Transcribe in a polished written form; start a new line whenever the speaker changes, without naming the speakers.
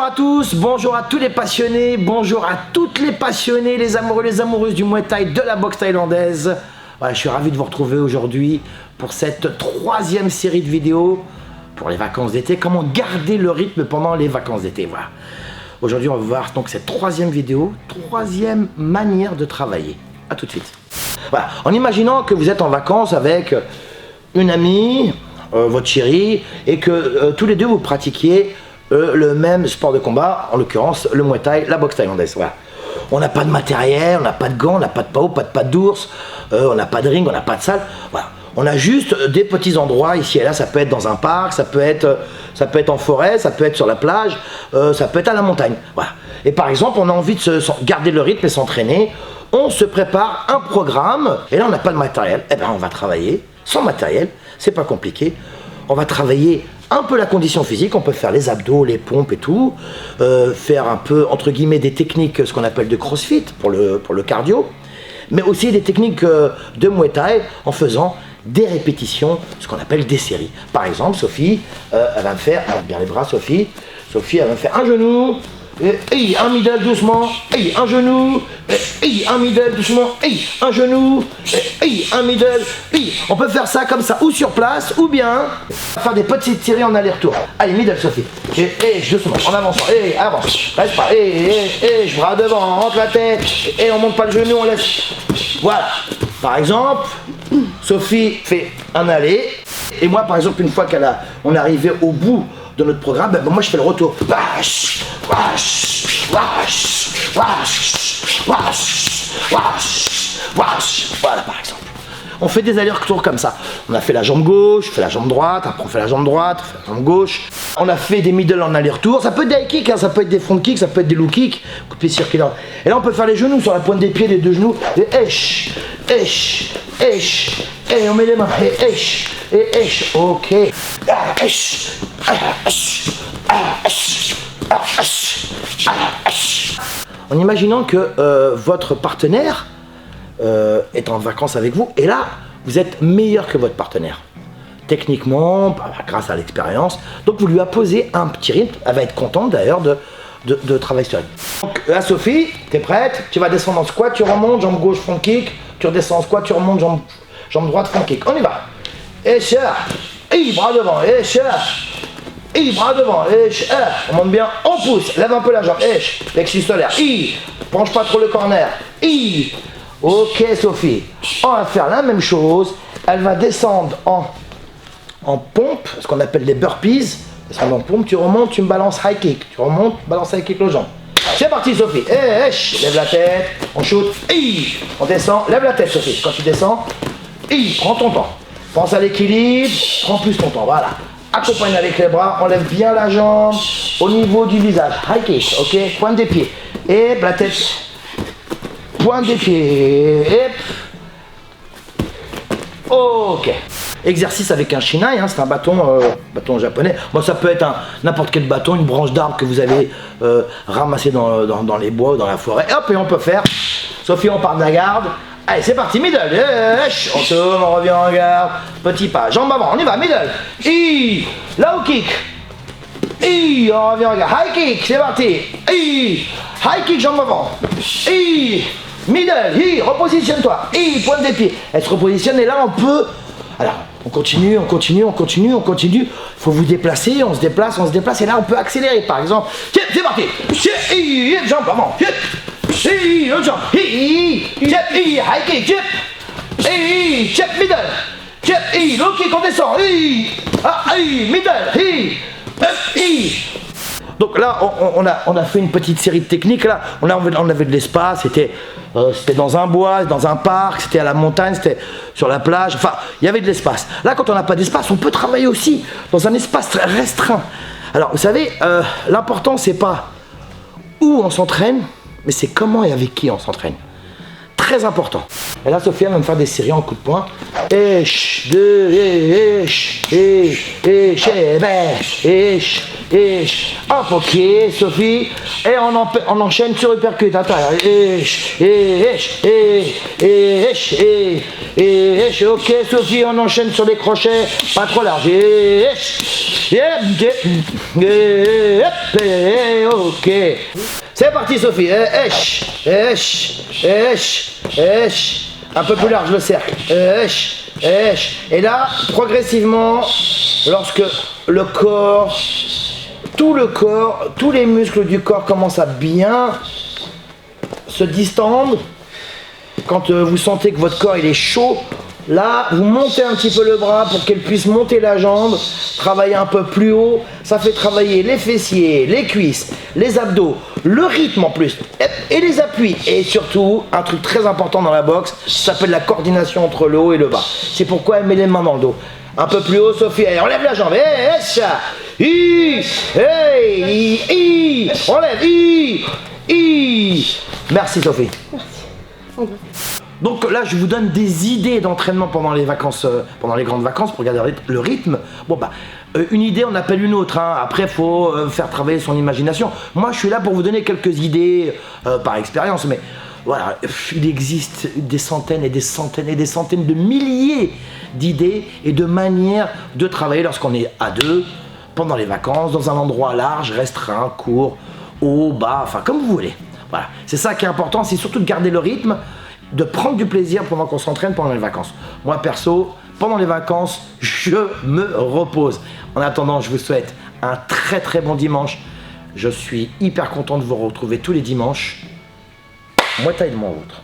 à tous, bonjour à tous les passionnés, bonjour à toutes les passionnées, les amoureux, les amoureuses du Muay Thai, de la boxe thaïlandaise. Voilà, je suis ravi de vous retrouver aujourd'hui pour cette troisième série de vidéos pour les vacances d'été. Comment garder le rythme pendant les vacances d'été, voilà. Aujourd'hui, on va voir donc cette troisième vidéo, troisième manière de travailler. A tout de suite. Voilà, en imaginant que vous êtes en vacances avec une amie, votre chérie, et que tous les deux vous pratiquiez le même sport de combat, en l'occurrence le Muay Thai, la boxe thaïlandaise. Voilà. On n'a pas de matériel, on n'a pas de gants, on n'a pas de pao, pas de pattes d'ours, on n'a pas de ring, on n'a pas de salle. Voilà. On a juste des petits endroits ici et là, ça peut être dans un parc, ça peut être en forêt, ça peut être sur la plage, ça peut être à la montagne. Voilà. Et par exemple, on a envie de garder le rythme et s'entraîner, on se prépare un programme, et là on n'a pas de matériel, et bien on va travailler sans matériel, c'est pas compliqué, on va travailler un peu la condition physique, on peut faire les abdos, les pompes et tout, faire un peu, entre guillemets, des techniques, ce qu'on appelle de crossfit pour le cardio, mais aussi des techniques de Muay Thai en faisant des répétitions, ce qu'on appelle des séries. Par exemple, Sophie, elle va me faire, bien les bras Sophie, elle va me faire un genou, et un middle doucement, et un genou, et un middle doucement, et un genou, et un middle, et on peut faire ça comme ça, ou sur place, ou bien faire des petites séries en aller-retour. Allez, middle Sophie, et doucement, en avançant, et avance, reste pas, et bras devant, entre la tête, et on monte pas le genou, on laisse. Voilà. Par exemple, Sophie fait un aller, et moi par exemple une fois on est arrivé au bout de notre programme, ben moi je fais le retour. Wash, wash, wash, wash, wash, wash, wash. Voilà par exemple. On fait des allers-retours comme ça. On a fait la jambe gauche, on fait la jambe droite, après on fait la jambe droite, on fait la jambe gauche. On a fait des middle en aller-retour. Ça peut être des high kicks, hein, ça peut être des front kicks, ça peut être des low kicks, coup de pied circulaire. Et là on peut faire les genoux sur la pointe des pieds, les deux genoux. Et et on met les mains. Et ok. En imaginant que votre partenaire est en vacances avec vous, et là, vous êtes meilleur que votre partenaire. Techniquement, grâce à l'expérience. Donc vous lui imposez un petit rythme, elle va être contente d'ailleurs de travailler sur elle. Donc là Sophie, t'es prête? Tu vas descendre en squat, tu remontes, jambe gauche, front kick, tu redescends en squat, tu remontes, jambe droite, front kick. On y va. Et cherche, et bras devant, et cherche, et bras devant, et cherche. On monte bien, on pousse, lève un peu la jambe, et plexus solaire, penche pas trop le corner, ok Sophie, on va faire la même chose, elle va descendre en pompe, ce qu'on appelle les burpees, descendre en pompe, tu remontes, tu me balances high kick, tu remontes, balance high kick le jambe. C'est parti Sophie, lève la tête, on shoot, on descend, lève la tête Sophie, quand tu descends, prends ton temps, pense à l'équilibre, prends plus ton temps, voilà. Accompagne avec les bras, on lève bien la jambe au niveau du visage, high kick, ok, pointe des pieds, et la tête, pointe des pieds, ok. Exercice avec un shinai, hein, c'est un bâton japonais. Bon, ça peut être n'importe quel bâton, une branche d'arbre que vous avez ramassé dans les bois ou dans la forêt. Et hop, et on peut faire. Sophie, on part de la garde. Allez, c'est parti, middle. On tourne, on revient en garde. Petit pas, jambe avant, on y va, middle. Low kick. On revient en garde. High kick, c'est parti. High kick, jambe avant. Middle, repositionne-toi. Pointe des pieds. Elle se repositionne et là, on peut. Alors, on continue. Il faut vous déplacer, on se déplace, et là on peut accélérer. Par exemple, c'est parti. Jambe avant. Jambe. High kick. Middle. Low kick, on descend. Middle. Donc là, on a fait une petite série de techniques. Là, on avait de l'espace. C'était dans un bois, dans un parc, c'était à la montagne, c'était sur la plage. Enfin, il y avait de l'espace. Là, quand on n'a pas d'espace, on peut travailler aussi dans un espace très restreint. Alors, vous savez, l'important, c'est pas où on s'entraîne, mais c'est comment et avec qui on s'entraîne. Très important. Et là, Sophie va me faire des séries en coup de poing. hop, ok, Sophie, et on enchaîne sur uppercut, attends, ok, Sophie, on enchaîne sur les crochets, pas trop large, ok, c'est parti Sophie, un peu plus large le cercle, et là, progressivement, lorsque le corps, tous les muscles du corps commencent à bien se distendre, quand vous sentez que votre corps il est chaud, là, vous montez un petit peu le bras pour qu'elle puisse monter la jambe, travailler un peu plus haut, ça fait travailler les fessiers, les cuisses, les abdos, le rythme en plus, et les appuis, et surtout, un truc très important dans la boxe, ça s'appelle la coordination entre le haut et le bas. C'est pourquoi elle met les mains dans le dos. Un peu plus haut, Sophie, allez, enlève la jambe, enlève, merci Sophie.
Merci.
Donc là, je vous donne des idées d'entraînement pendant les vacances, pendant les grandes vacances, pour garder le rythme. Bon bah, une idée, on appelle une autre. Hein. Après, faut faire travailler son imagination. Moi, je suis là pour vous donner quelques idées par expérience, mais voilà, il existe des centaines et des centaines et des centaines de milliers d'idées et de manières de travailler lorsqu'on est à deux, pendant les vacances, dans un endroit large, restreint, court, haut, bas, enfin comme vous voulez. Voilà, c'est ça qui est important, c'est surtout de garder le rythme, de prendre du plaisir pendant qu'on s'entraîne pendant les vacances. Moi perso, pendant les vacances, je me repose. En attendant, je vous souhaite un très très bon dimanche. Je suis hyper content de vous retrouver tous les dimanches. Muay Thai de mon vôtre.